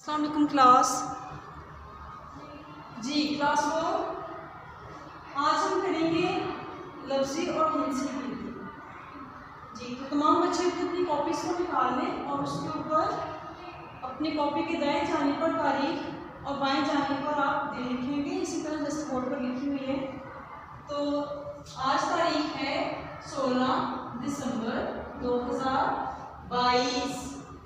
अस्सलाम वालेकुम क्लास जी। क्लास 4 आज हम करेंगे लफ्ज़ी और हिंसी गिनती जी। तो तमाम बच्चे अपनी कॉपीज़ को निकाल लें और उसके ऊपर अपनी कॉपी के दाएं जाने पर तारीख और बाएं जाने पर आप दिन लिखेंगे, इसी तरह जैसे बोर्ड पर लिखी हुई है। तो आज तारीख है 16 दिसंबर 2022।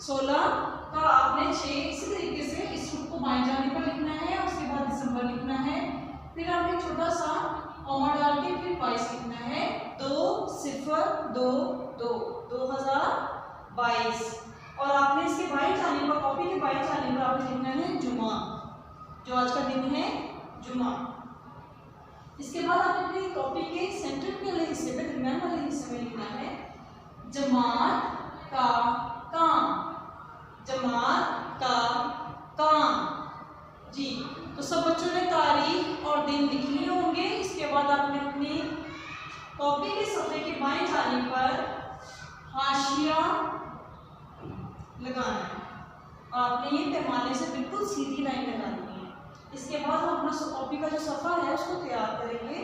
16 का आपने 6 इसी तरीके से इस रूप को बाएं जाने पर लिखना है, उसके बाद दिसंबर लिखना है, फिर आपने छोटा सा कॉमा डाल के फिर 22 लिखना है। 2022 2022 और आपने इसके बाएं जाने पर, कॉपी के बाएं जाने पर आपने लिखना है जुमा, जो आज का दिन है जुमा। इसके बाद आपने अपनी कॉपी के सेंटर के वाले हिस्से में, दरम्यान वाले हिस्से में लिखना है जमात का काम, जमात का काम जी। तो सब बच्चों ने तारीख और दिन लिख लिए होंगे। इसके बाद आपने अपनी कॉपी के सफ़े के बाएं जाने पर हाशिया लगाना है और आपने ये पैमाने से बिल्कुल सीधी लाइन लगानी है। इसके बाद हम अपना कॉपी का जो सफ़ा है उसको तैयार करेंगे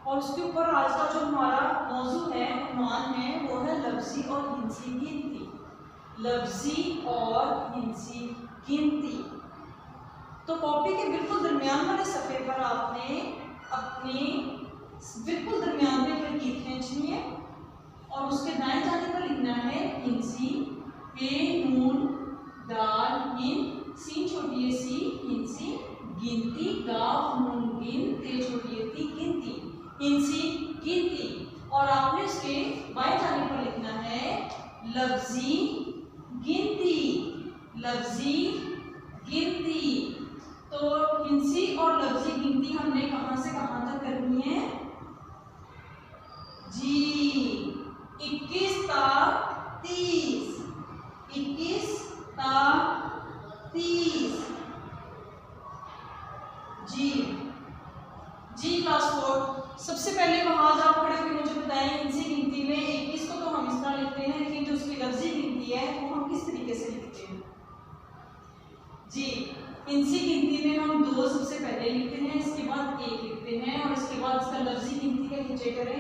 और उसके ऊपर आज का जो हमारा मौजू है, उन्वान है, वो है लफ्ज़ी और हिंसी गिनती। लफ्ज़ी और हिंसी गिनती। तो कॉपी के बिल्कुल दरमियान वाले सफ़े पर आपने अपनी बिल्कुल दरमियान में लकीर खींचनी है और उसके दाएं जाने पर लिखना है हिंसी, हे नून दाल हिन, सीन छोटी है सी, हिंसी, गिनती, गाफ नून गिन, ते छोटी है ती, गिनती, हिंसी गिनती। और आपने उसके बाएं जाने पर लिखना है लफ्ज़ी गिनती, लफ्ज़ी गिनती। तो हिंसी और लफ्ज़ी गिनती हमने कहां से कहां तक करनी है जी? 21 ता 30, 21 ता 30 जी। जी क्लास 4 सबसे पहले वहां आप खड़े होकर मुझे बताएं, हिंसी गिनती में 21 को तो हम इस तरह लिखते हैं, लेकिन जो उसकी लफ्ज़ी गिनती है वो हम किस तरीके से लिखते हैं जी? हिंसी गिनती में हम 2 सबसे पहले लिखते हैं, इसके बाद 1 लिखते हैं और इसके बाद इसका लफ्ज़ी गिनती का नीचे करें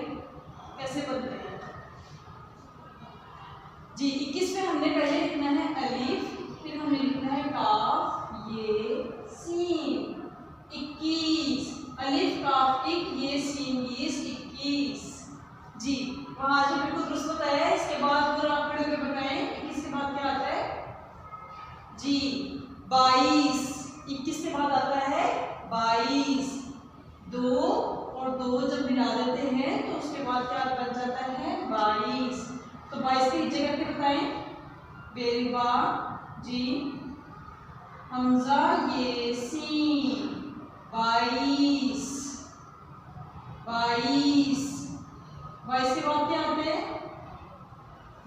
कैसे बनते हैं जी। 21 में हमने पहले लिखना है अलीफ, फिर हमें लिखना है काफ ये सीन। 21 अलीफ काफ इक ये सीन 20 21 जी। वहां आज बिल्कुल दुरुस्त बताया है। इसके बाद पूरा आप खड़े होकर बताएं 21 के बाद क्या आता है जी? 22। 21 के बाद आता है 22। 2 और 2 जब मिला देते हैं तो उसके बाद क्या बन जाता है 22। तो 22 की नीचे करके बताएं बेरिबा जी, हमजा ये सीन 22 22। 22 के बाद क्या आते हैं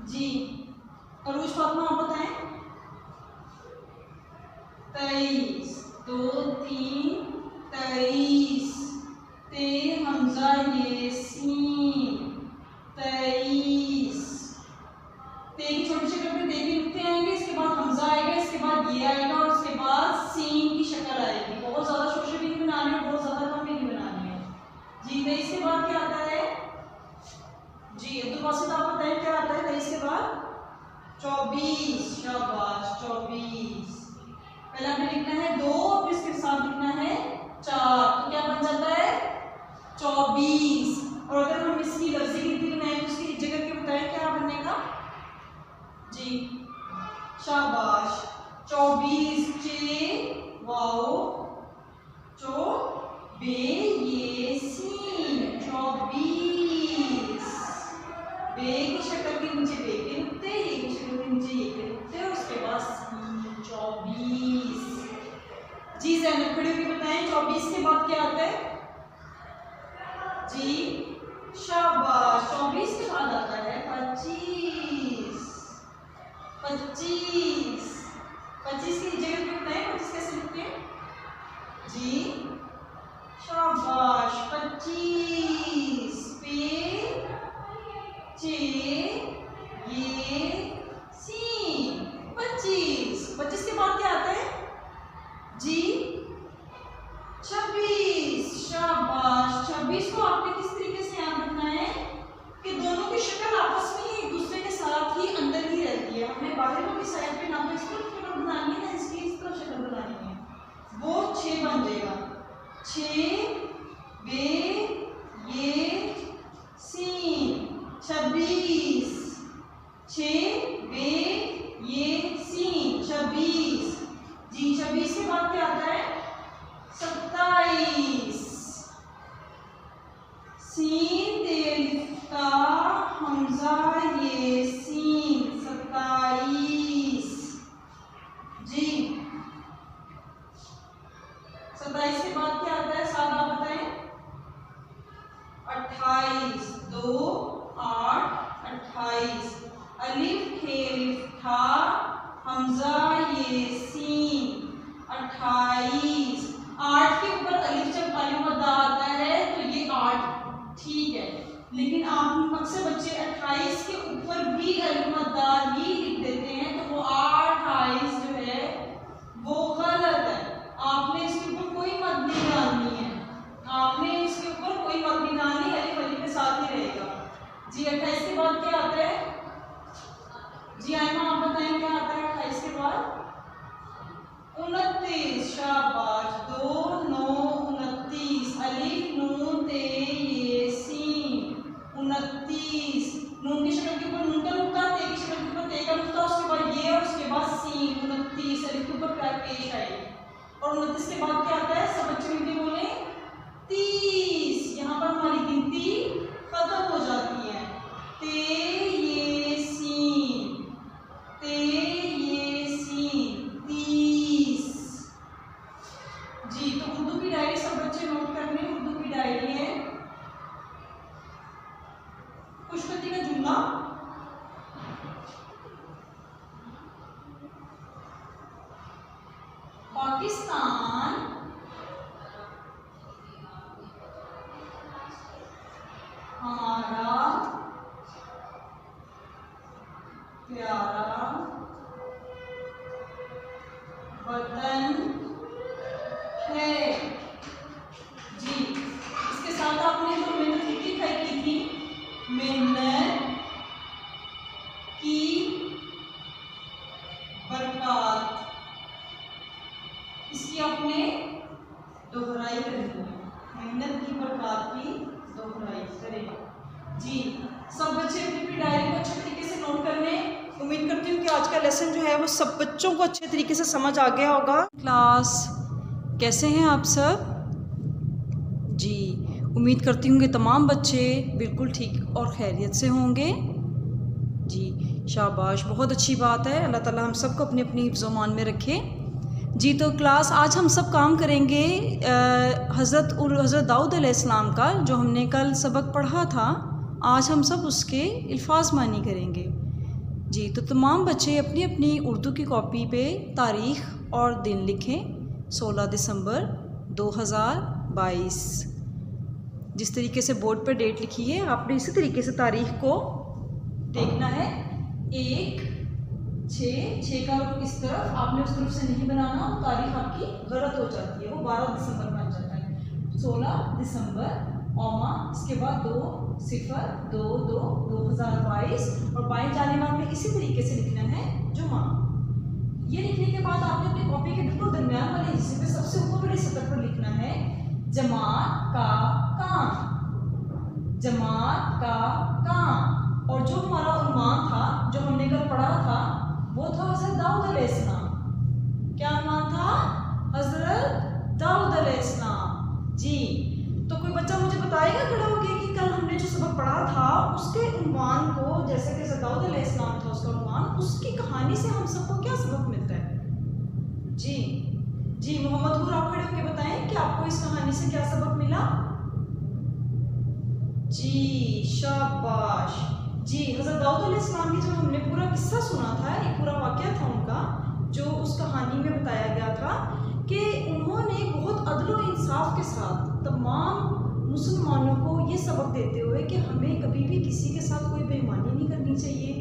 जी? अरूज फातिमा आप बताएं 23। 2 3 23 ते हमजा ये सीन 23। ते की छोटी शक्ल पे दे भी लिखते आएंगे, इसके बाद हमजा आएगा, इसके बाद ये आएगा और उसके बाद सीन की शक्ल आएगी। बहुत ज्यादा शोशे भी नहीं बनाने हैं, बहुत ज्यादा कम भी नहीं बनाने हैं जी। 23 के बाद क्या आता है जी? अब्दुल बासित आप बताएं क्या आता है 23 के बाद? 24। शाबाश 24। पहले हमें लिखना है 2 और इसके साथ लिखना है 4, तो क्या बन जाता है 24। और अगर हम इसकी लफ्ज़ी गिनती बनाएं तो उसकी जगह के बताएं क्या बनेगा जी? शाबाश 24 चे वाओ चो बे ये सीन 24। बे की शक्ल के नीचे बे के नुक्ते, ये की शक्ल के नीचे ये के नुक्ते और उसके बाद 24 जी। ज़ैनब खड़ी होकर बताएं 24 के बाद क्या आता है जी? शाबाश 24 के बाद आता है 25। 25 25 की जगह पे बताएं 25 कैसे लिखते हैं जी? शाबाश 25 पे चे ये सीन 25। 25 के बाद क्या आता है बन जाएगा। 6 बे ये सीन 26। 6 बे ये सीन 26। जी 26 के बाद क्या आता है? 27। सीन तेलिफ्ता हमजा ये सीन 27। जी 27 के बाद क्या आता है? साथ आप बताएं। 28 2 8 28। अलिफ खेलिफ था हमजा ये सीन 28। 8 के ऊपर अलिफ जब अलिफ मद्दा आता है तो ये 8 ठीक है, लेकिन आप अक्सर बच्चे 28 के ऊपर भी अलिफ मद्दा ही लिख देते हैं, तो वो 28 जो है वो गलत है। आपने इसके ऊपर कोई मद नहीं डालनी है, आपने इसके ऊपर कोई मद नहीं डालनी, अलिफ अलिफ के साथ ही रहेगा। जी 28 के बाद क्या आता है? जी आयमा आप बताएं क्या आता है 28 के बाद? 29। शाबाश 2 9 29। अलिफ नून ते ये सीन 29। नून की शक्ल के ऊपर नून का नुक्ता, ते की शक्ल के ऊपर ते का नुक्ता, उसके बाद ये और उसके बाद सीन 29। अलिफ के ऊपर क्या पेश आई। और 29 के बाद क्या आता है? सब बच्चे मिलकर बोले 30। यहाँ पर हमारी गिनती खत्म हो जाती है। ते ये सीन 30। जी तो उर्दू की डायरी सब बच्चे नोट कर लें। उर्दू की डायरी है खुशखती का जुमला। पाकिस्तान हमारा प्यारा वतन है। जी इसके साथ आपने जो मेहनत की थी, मेहनत की बरकत, इसकी आपने दोहराई करनी है। मेहनत की बरकत की दोहराई करें। जी सब बच्चे अपनी डायरी को अच्छे तरीके से नोट कर लें। उम्मीद करती हूँ कि आज का लेसन जो है वो सब बच्चों को अच्छे तरीके से समझ आ गया होगा। क्लास कैसे हैं आप सब? जी उम्मीद करती हूँ कि तमाम बच्चे बिल्कुल ठीक और खैरियत से होंगे। जी शाबाश, बहुत अच्छी बात है। अल्लाह ताला हम सबको अपनी अपनी हिफ्ज़-ओ-मान में रखे। जी तो क्लास आज हम सब काम करेंगे हज़रत दाऊद अलैहिस्सलाम का, जो हमने कल सबक पढ़ा था। आज हम सब उसके अल्फाज मानी करेंगे। जी तो तमाम बच्चे अपनी अपनी उर्दू की कॉपी पे तारीख़ और दिन लिखें। 16 दिसंबर 2022। जिस तरीके से बोर्ड पर डेट लिखी है आपने इसी तरीके से तारीख़ को देखना है। 1 6 का रुख इस तरफ, आपने उस तरफ से नहीं बनाना, तारीख आपकी गलत हो जाती है, वो 12 दिसंबर बन जाता है। 16 दिसंबर औमा, इसके बाद 2-0-2-2-2022 और बाएं जानिब में इसी तरीके से लिखना है जुमा। ये लिखने के बाद आपने अपनी कॉपी के बिल्कुल दरमियान वाले हिस्से पे सबसे ऊपर वाली सतर पर लिखना है जमात का काम। जमात का काम। और जो हमारा उन्वान था, जो हमने कल पढ़ा था, वो था हज़रत दाऊद अलैहिस्सलाम। क्या उन्वान था? हज़रत दाऊद अलैहिस्सलाम। जी तो कोई बच्चा मुझे बताएगा खड़ा होकर कि कल हमने जो सबक पढ़ा था उसके उन्वान को, जैसे कि हज़रत दाऊद अलैहिस्सलाम था उसका उन्वान, उसकी कहानी से हम सबको क्या सबक मिलता है? जी मोहम्मद हूर, आप खड़े होकर बताएं कि आपको इस कहानी से क्या सबक मिला? जी शाबाश। जी हज़रत दाऊद अलैहिस्सलाम की जब हमने पूरा किस्सा सुना था, एक पूरा वाक़या था उनका, जो उस कहानी में बताया गया था कि उन्होंने बहुत अदल और इंसाफ के साथ तमाम मुसलमानों को ये सबक देते हुए कि हमें कभी भी किसी के साथ कोई बेईमानी नहीं करनी चाहिए,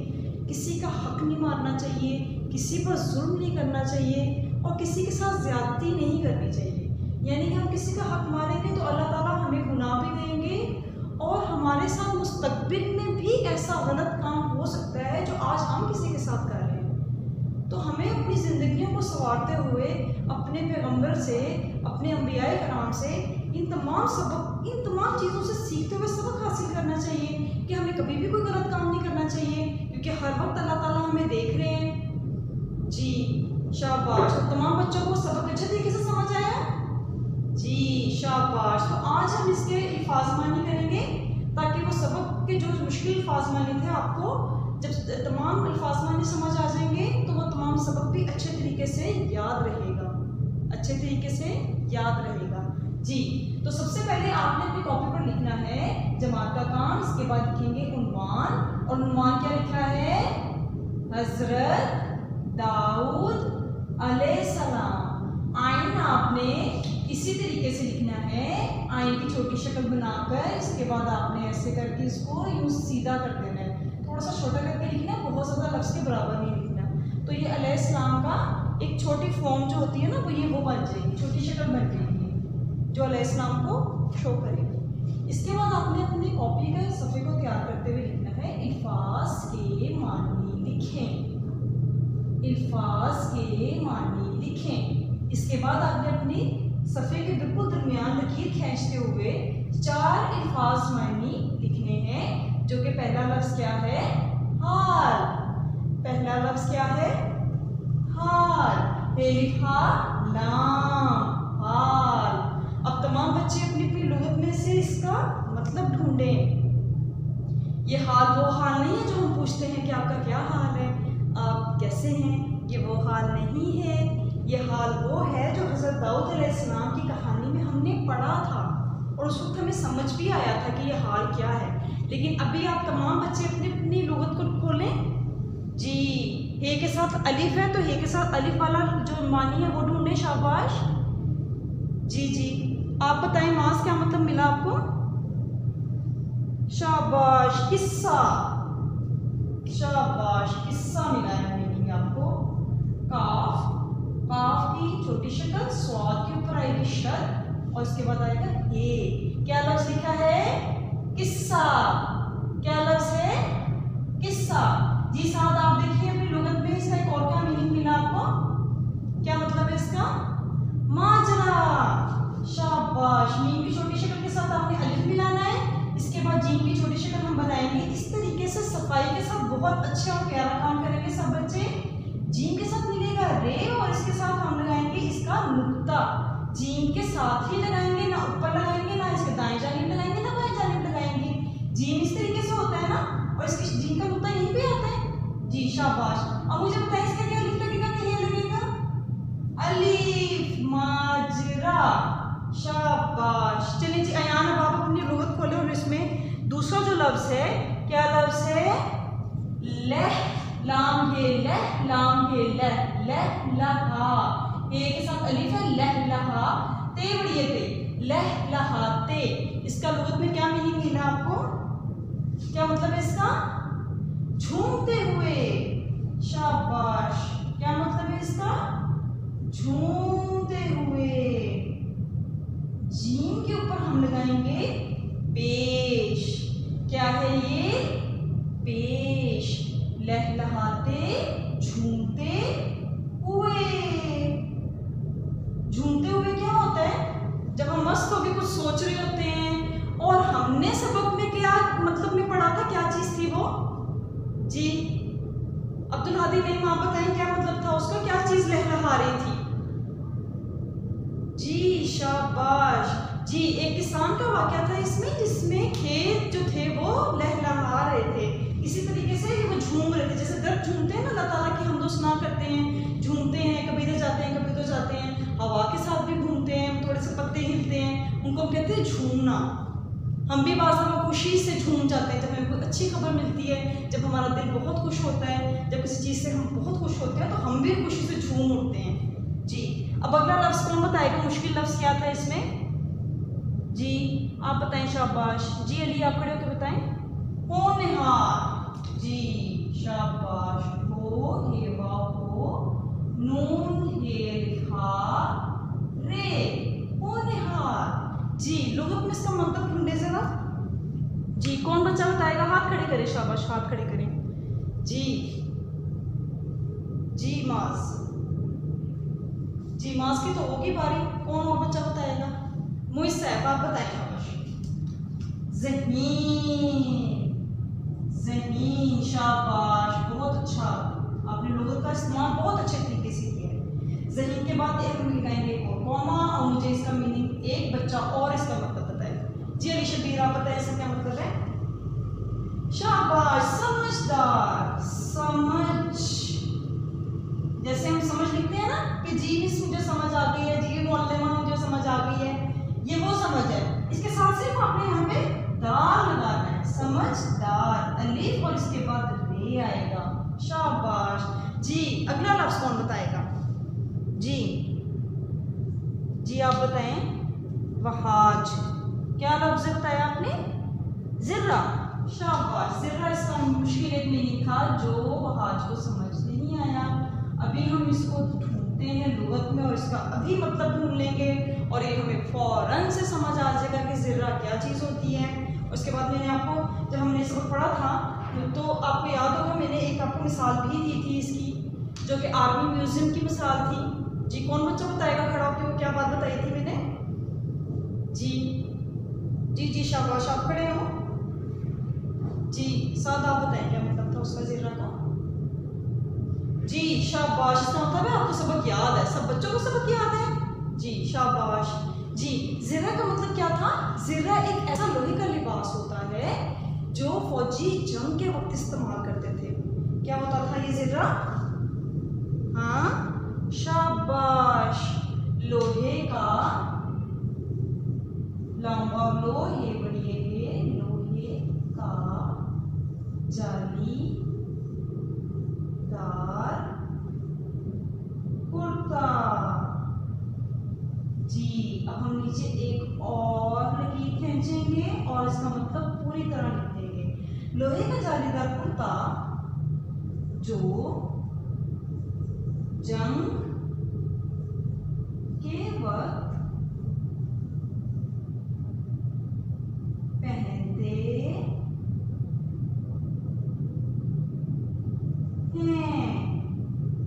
किसी का हक नहीं मारना चाहिए, किसी पर जुल्म नहीं करना चाहिए और किसी के साथ ज़्यादती नहीं करनी चाहिए। यानी कि हम किसी का हक मारेंगे तो अल्लाह ताला हमें गुनाह भी देंगे और हमारे साथ मुस्तकबिल में भी ऐसा गलत काम हो सकता है जो आज हम किसी के साथ कर रहे हैं। तो हमें अपनी ज़िंदगियों को संवारते हुए अपने पैगंबर से, अपने अंबियाए कराम से इन तमाम चीज़ों से सीखते हुए सबक हासिल करना चाहिए कि हमें कभी भी कोई गलत काम नहीं करना चाहिए, क्योंकि हर वक्त अल्लाह ताला हमें देख रहे हैं। जी शाबाश। तो तमाम बच्चों को सबक अच्छे तरीके से समझ आया? जी शाबाश। तो आज हम इसके अल्फाज मानी करेंगे ताकि वो सबक के जो मुश्किल अल्फाज मानी थे, आपको जब तमाम अल्फाज मानी समझ आ जाएंगे तो वो तमाम सबक भी अच्छे तरीके से याद रहेगा, अच्छे तरीके से याद रहेगा। जी तो सबसे पहले आपने अपनी कॉपी पर लिखना है जमात का काम, इसके बाद लिखेंगे उन्वान, और उन्वान क्या लिखा है? हजरत दाऊद अलैहिस्सलाम। आइन आपने इसी तरीके से लिखना है, आइन की छोटी शक्ल बनाकर, इसके बाद आपने ऐसे करके इसको यूं सीधा कर देना है, थोड़ा सा छोटा करके लिखना, बहुत ज़्यादा लफ्ज़ के बराबर नहीं लिखना। तो ये अलैहिस्सलाम का एक छोटी फॉर्म जो होती है ना, वो बन जाएगी, छोटी शक्ल बन जाएगी जो अलैहिस्सलाम को शो करेगी। इसके बाद आपने अपनी कॉपी के सफ़े को तैयार करते हुए लिखना है अल्फाज के मानी लिखें, अल्फाज के मानी लिखें। इसके बाद आपने अपनी सफ़े के बिल्कुल दरमियान लकीर खींचते हुए 4 अल्फाज मानी लिखने हैं, जो कि पहला लफ्ज़ क्या है? हाल। पहला लफ्ज़ क्या है? हाल। अलिफ हा लाम, हाल। अब तमाम बच्चे अपनी अपनी लुगत में से इसका मतलब ढूंढें। ये हाल वो हाल नहीं है जो हम पूछते हैं कि आपका क्या हाल है, आप कैसे हैं, ये वो हाल नहीं है। ये हाल वो है जो हज़रत दाऊद अलैहिस्सलाम की कहानी में हमने पढ़ा था, और उस वक्त हमें समझ भी आया था कि ये हाल क्या है। लेकिन अभी आप तमाम बच्चे अपनी अपनी लुगत को खोलें। जी हे के साथ अलिफ है, तो हे के साथ अलिफ वाला जो मानी है वो ढूंढें। शाबाश। जी जी आप बताएं मास क्या मतलब मिला आपको? शाबाश। किस्सा। शाबाश, किस्सा मिला है मीनिंग आपको। काफ, काफ की छोटी शक्ल, स्वाद के ऊपर आएगी शर, और इसके बाद आएगा हे। क्या लफ्ज लिखा है? किस्सा। क्या लफ्ज है? किस्सा। जी साथ आप देखिए अपनी लुगत में इसका एक और क्या मीनिंग मिला आपको? क्या मतलब है इसका? माजरा। शाबाश। मीम की छोटी शक्ल के साथ आपने अलिफ मिलाना है, इसके बाद जीम की छोटी शक्ल हम बनाएंगे। इस तरीके से सफाई के साथ बहुत अच्छा और प्यारा काम करेंगे सब बच्चे। जीम के साथ मिलेगा रे, और इसके साथ हम लगाएंगे इसका नुक्ता। जीम के साथ ही लगाएंगे, ना ऊपर लगाएंगे, ना इसके दाएं जानिब लगाएंगे, ना बाएं जानिब लगाएंगे। जीम इस तरीके से होता है ना, और इसकी जीम का नुक्ता यहीं पे आता है। जी शाबाश। अब मुझे बताएं इसका क्या अलिफ लगेगा कि ये लगेगा? अलिफ, माजरा। शाबाश। चलिए जी अयान, अब आप अपनी लुगत खोले और इसमें दूसरा जो लफ्ज है, क्या लफ्ज है? लह, लाम हे लह, लाम हे लह, लह लहा। हे के साथ अलिफ है, लह लहा। ते बड़ी है ते, लह लहा ते। इसका लुगत में क्या मीनिंग मिला आपको? क्या मतलब है इसका? झूमते हुए। शाबाश। क्या मतलब है इसका? झूमते हुए। जीम के ऊपर हम लगाएंगे पेश। क्या है ये? पेश। लहलहाते, झूमते हुए। झूमते हुए क्या होता है? जब हम मस्त होकर कुछ सोच रहे होते हैं, और हमने सबक में क्या मतलब में पढ़ा था, क्या चीज थी वो? जी अब्दुल हादी नहीं, आप बताएं क्या मतलब था उसका, क्या चीज लहलहा रही थी? जी शाबाश। जी एक किसान का वाकया था इसमें, जिसमें खेत जो थे वो लहलहा रहे थे। इसी तरीके से वो झूम रहे थे, जैसे दर्द झूमते हैं ना, अल्लाह ताला की हमदो सना करते हैं, झूमते हैं, कभी इधर जाते हैं, कभी उधर जाते हैं, हवा के साथ भी घूमते हैं, थोड़े से पत्ते हिलते हैं, उनको हम कहते हैं झूमना। हम भी बाज़ दफ़ा खुशी से झूम जाते हैं जब हमें कोई अच्छी खबर मिलती है, जब हमारा दिल बहुत खुश होता है, जब किसी चीज़ से हम बहुत खुश होते हैं, तो हम भी खुशी से झूम उठते हैं। जी अब अगला लफ्ज़ कौन बताएगा? मुश्किल लफ्ज़ क्या था इसमें? जी आप बताएं। शाबाश। जी अली आप खड़े होकर बताएं। होनहार। जी शाबाश। हो हे वाव हो, नून हे लिखा रे, होनहार। जी लुगत में इसका मतलब ढूंढे जरा। जी कौन बच्चा बताएगा? हाथ खड़े करें। शाबाश, हाथ खड़े करें। जी जी जीमास। जीमास की तो होगी बारी, कौन और बच्चा बताएगा? मुइसैफ, आप बताएं। ज़हीन, ज़हीन, शाबाश, बहुत अच्छा, आपने लोगों का इस्तेमाल बहुत अच्छे तरीके से किया है। ज़हीन के बाद एक हम लगाएंगे एक और कॉमा, और मुझे इसका मीनिंग एक बच्चा और इसका मतलब बताएगा। जी अली शबीर, आप बताएं इसका क्या मतलब है? शाबाश, समझदार, समझ, जैसे हम समझ लिखते हैं ना कि जी मिस मुझे समझ आ गई है, जी मोल्लेमा मुझे समझ आ गई है, ये वो समझ है। इसके साथ सिर्फ आपने यहाँ पे दाल लगाना है, समझदार, अलीफ और इसके बाद रे आएगा। शाबाश। जी अगला लफ्ज कौन बताएगा? जी जी आप बताएं। वहाज, क्या लफ्ज बताया आपने? जिर्रा। शाबाश, जिर्रा इसका मुश्किल एक मीनिंग था जो वहाज को समझ नहीं आया। अभी हम इसको ढूंढते हैं लुगत में और इसका अभी मतलब ढूंढ लेंगे और ये हमें फौरन से समझ आ जाएगा कि जिर्रा क्या चीज़ होती है। उसके बाद मैंने आपको, जब हमने इसको पढ़ा था तो आपको याद होगा मैंने एक आपको मिसाल भी दी थी इसकी, जो कि आर्मी म्यूजियम की मिसाल थी। जी कौन बच्चा बताएगा खड़ा होकर वो क्या बात बताई थी मैंने? जी जी जी शाबाश, आप खड़े हो। जी साद, आप बताएं क्या मतलब था उसका जिर्रा का? जी शाबाश, इसका मतलब है आपको सबक याद है, सब बच्चों को सबक याद है। जी शाबाश। जी जिर्रा का मतलब क्या था? जिर्रा एक ऐसा लोहे का लिबास होता है जो फौजी जंग के वक्त इस्तेमाल करते थे। क्या होता था ये जिर्रा? हाँ शाबाश, लोहे का, लंबा लोहे, बढ़िए लोहे का जालीदार कुर्ता। जी अब हम नीचे एक और लकीर खींचेंगे और इसका मतलब पूरी तरह लिख देंगे। लोहे का जालीदार कुर्ता जो जंग के वक्त पहनते हैं।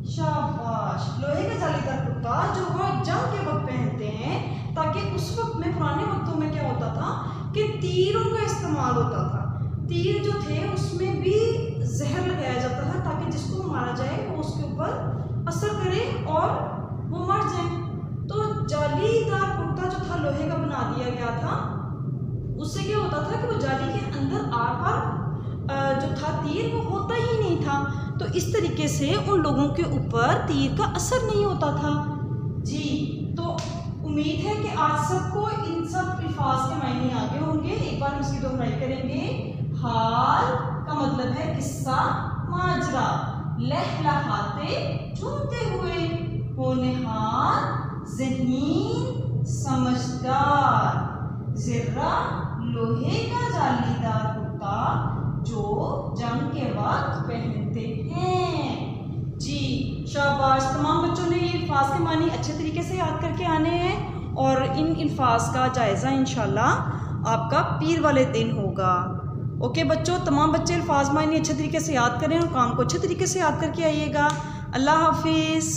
शाबाश, लोहे का जालीदार कुर्ता जो वह जंग के वक्त पहनते हैं, ताकि उस वक्त में, पुराने वक्तों में क्या होता था कि तीरों का इस्तेमाल होता था। तीर जो थे उसमें भी जहर लगाया जाता था ताकि जिसको मारा जाए वो उसके ऊपर असर करे और वो मर जाए। तो जालीदार कुर्ता जो था लोहे का बना दिया गया था, उससे क्या होता था कि वो जाली के अंदर आर पार जो था तीर वो होता ही नहीं था। तो इस तरीके से उन लोगों के ऊपर तीर का असर नहीं होता था। जी तो उम्मीद है कि आज सबको इन सब अल्फाज के मायने आगे होंगे। एक बार हम इसकी दोहराई करेंगे। हाल का मतलब है किस्सा, माजरा, लहलहाते झूमते हुए, होनहार ज़हीन समझदार, जिर्रा लोहे का जालीदार कुर्ता जो जंग के वक्त पहनते हैं। जी शाबाश, तमाम बच्चों ने ये अल्फाज के मानी अच्छे तरीके से याद करके आने हैं और इन अल्फाज का जायज़ा इंशाल्लाह आपका पीर वाले दिन होगा। ओके बच्चों, तमाम बच्चे अल्फाज मानी अच्छे तरीके से याद करें और काम को अच्छे तरीके से याद करके आइएगा। अल्लाह हाफिज़।